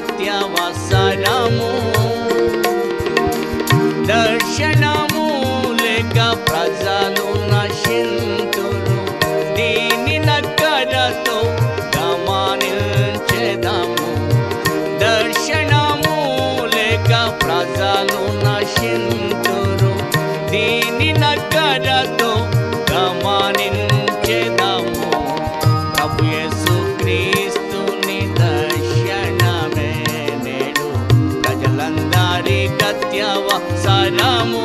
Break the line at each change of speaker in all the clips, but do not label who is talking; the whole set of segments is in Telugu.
అత్యవసరము. దర్శనము లేక ప్రజలు నశింతురు, దీని నక్కరతో గమనించెదము. దర్శనము లేక ప్రజలు నశింతురు, దీని నక్కరతో గమనించెదము. ప్రభు యేసు క్రీస్తుని దర్శనమే నేడు ప్రజలందరికీ అత్యవసరము.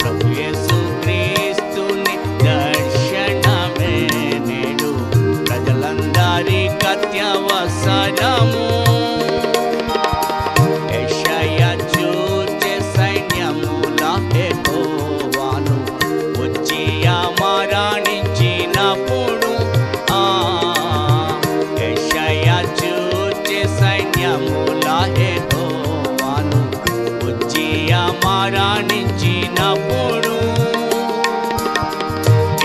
ప్రభు యేసు క్రీస్తుని దర్శనమే నేడు ప్రజలందరికీ అత్యవసరము. యెషయా చూచె సైన్యముల యెహోవాను వచ్చి మరణించినప్పుడు, యెషయా చూచె సైన్యముల యెహోవాను వచ్చి మరణించినప్పుడు,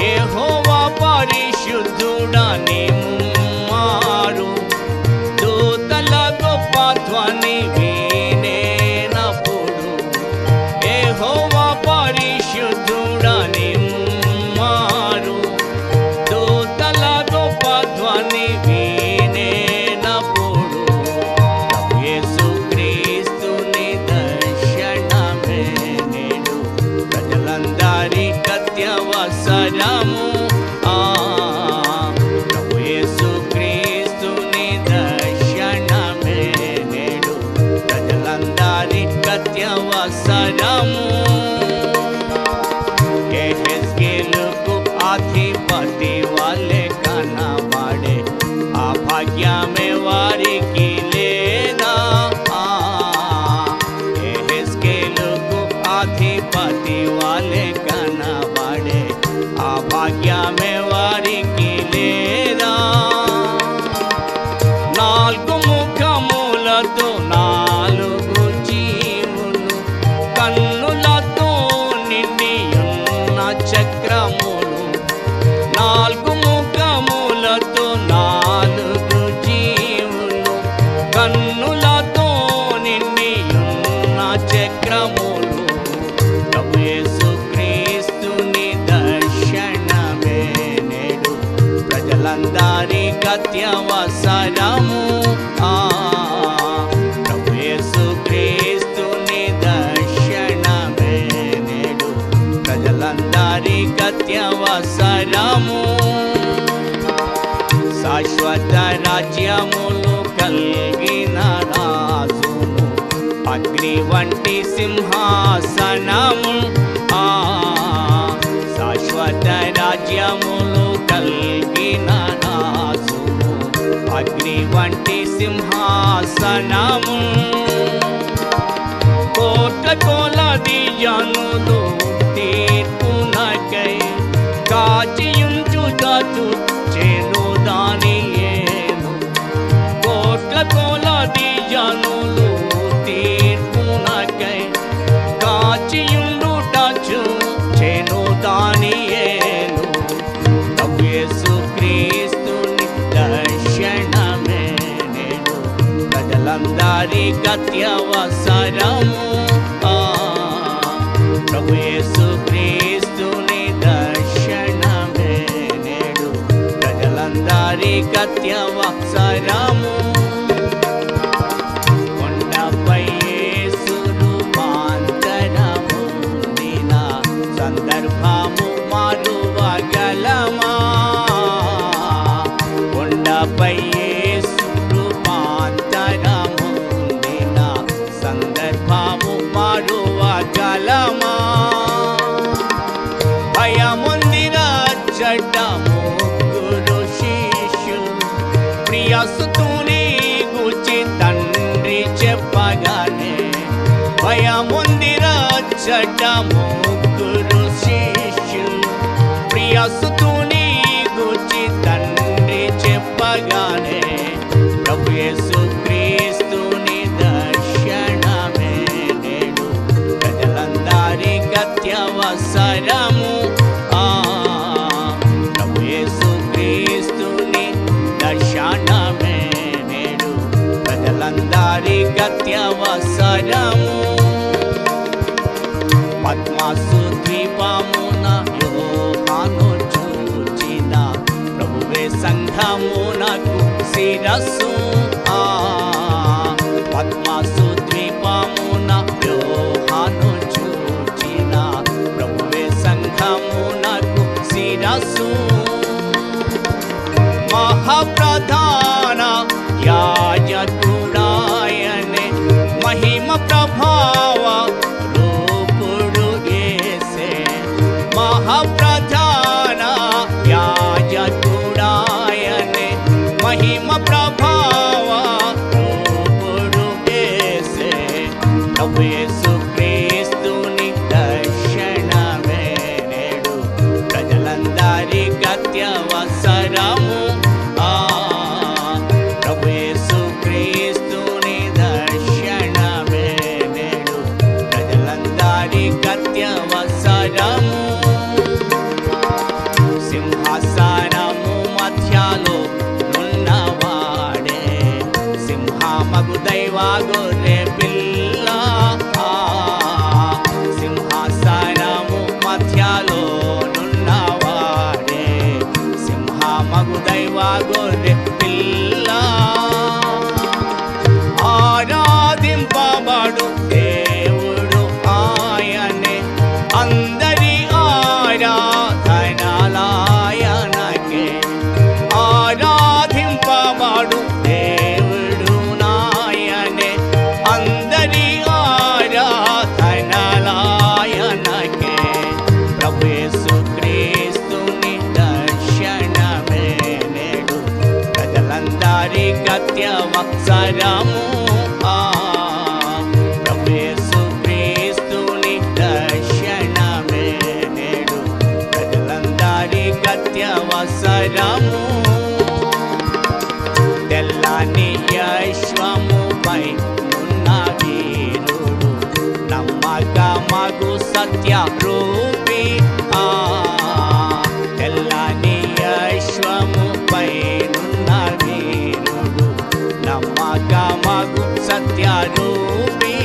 యెహోవా పరిశుద్ధుడని ముమ్మారు దూతల గొప్ప ధ్వని వినేనప్పుడు, యెహోవా పరిశుద్ధుడని ముమ్మారు దూతల గొప్ప ధ్వని వినేనప్పుడు, ప్రభు యేసు క్రీస్తుని దర్శనమే నేడు ప్రజలందరికీ అత్యవసరము. ప్రభు యేసు క్రీస్తుని దర్శనమే నేడు ప్రజలందరికీ అత్యవసరము. యెహెజ్కేలుకు అధిపతి వలె కనబడే ఆ భాగ్యమే వారికి లేదా? యెహెజ్కేలుకు అధిపతి వలె కనబడే ఆ భాగ్యమే వారికి లేదా? నాలుగు ముఖములతో నాలుగు జీవులు, కన్నులతో నిండి ఉన్న చక్రములు. నాలుగు ముఖములతో నాలుగు జీవులు, కన్నులతో నిండి ఉన్న చక్రములు. ప్రభు యేసు క్రీస్తుని దర్శనమే నేడు ప్రజలందరికీ అత్యవసరము. ప్రభు యేసు క్రీస్తుని దర్శనమే నేడు ప్రజలందరికీ అత్యవసరము. శాశ్వత రాజ్యములు కలిగిన రాజును, అగ్ని వంటి సింహాసనము. శాశ్వత రాజ్యములు కలిగిన రాజును, అగ్ని వంటి సింహాసనము. కోట్ల కొలది జనులు తీర్పునకై కాచియుంచుటచు చేను దానియేలు. కోట్ల కొలది జనులు తీర్పునకై కాచియుండుటచు చేను దానియేలు. ప్రభు యేసు క్రీస్తుని దర్శనమే నేడు ప్రజలందరికీ అత్యవసరము. ప్రభు యేసు క్రీస్తుని దర్శనమే నేడు ప్రజలందరికీ అత్యవసరము. కొండపై యేసు రూపాంతరముందిన సందర్భము మరువగలమా? కొండపై యేసు రూపాంతరముందిన సందర్భము మరువగలమా? భయముందిరచ్చట ముగ్గురు శిష్యులు, ప్రియసుతుని గూర్చి తండ్రి చెప్పగానే. భయముందిరచ్చట ముగ్గురు శిష్యులు, ప్రియసుతుని గూర్చి తండ్రి చెప్పగానే. ప్రభు యేసు క్రీస్తుని దర్శనమే నేడు ప్రజలందరికీ అత్యవసరము. ప్రభు యేసు క్రీస్తుని దర్శనమే నేడు గత్యవసరము పద్మాసు ద్వీపమున యోహాను చూచిన ప్రభువే సంఘమునకు శిరస్సు పద్మాసు ద్వీపమున యోహాను చూచిన ప్రభువే సంఘమునకు శిరస్సు మహాప్రధాన యాజకుడాయనే మహిమ ప్రభావ రూపుడు యేసే మహాప్రధాన యాజకుడాయనే మహిమ ప్రభావ రూపుడు యేసే ప్రభు యేసు క్రీస్తుని దర్శనమే నేడు ప్రజలందరి గత్యవసరము ప్రభు యేసు క్రీస్తుని దర్శనమే నేడు ప్రజలందరి గత్యవసరము సింహాసనము మధ్యలో నున్నవాడే సింహమగు దైవ గొర్రె పిల్ల సింహాసనము మధ్యలో నున్నవాడే సింహమగు దైవ గొర్రె పిల్ల ఆరాధింపబడు దేవుడు ఆయనే అందరి ఆరాధనలాయనకే ఆరాధింపబడు దేవుడు నాయనే అందరి ఆరాధనలాయనకే ప్రభు యేసు క్రీస్తుని దర్శనమే నేడు ప్రజలందరి గత్యవసరము ప్రభు యేసు క్రీస్తుని దర్శనమే నేడు ప్రజలందరి గత్యవసరము తెల్లని యశ్వముపై ఉన్న వీరుడు నమ్మకమగు సత్య రూపి తెల్లని యశ్వముపై నున్న వీరుడు నమ్మకమగు సత్య రూపి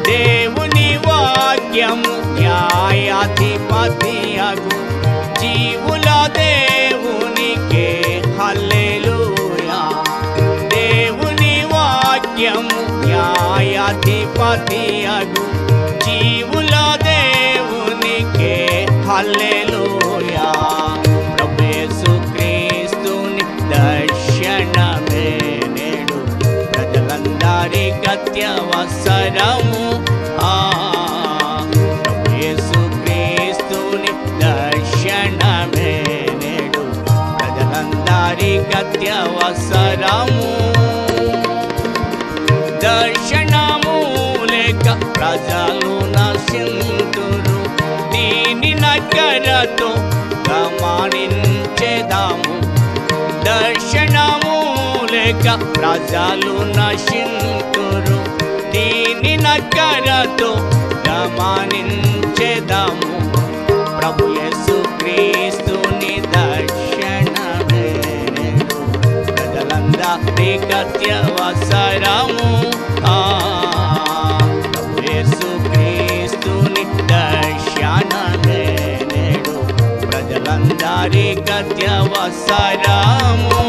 దేవుని వాక్యము న్యాయాధిపతియగు జీవుల దేవునికే హల్లెలూయా దేవుని వాక్యము న్యాయాధిపతియగు జీవుల దేవునికే హల్లెలూయా ప్రభు యేసు క్రీస్తుని దర్శనమే నేడు ప్రజలందరి గత్యవసరము ప్రభు యేసు క్రీస్తుని దర్శనమే నేడు ప్రజలందరి గత్యవసరము దర్శనము లేక ప్రజలు నశింతురు దీని నగరతో గమనించేదాము దర్శనము లేక ప్రజలు నశింతురు దీని నగరతో గమనించేదాము ప్రభు యేసు క్రీస్తుని దర్శనమే నేడు ప్రజలందరి గత్యవసరము ప్రభు యేసు క్రీస్తుని దర్శనమే నేడు ప్రజలందరి గత్యవసరము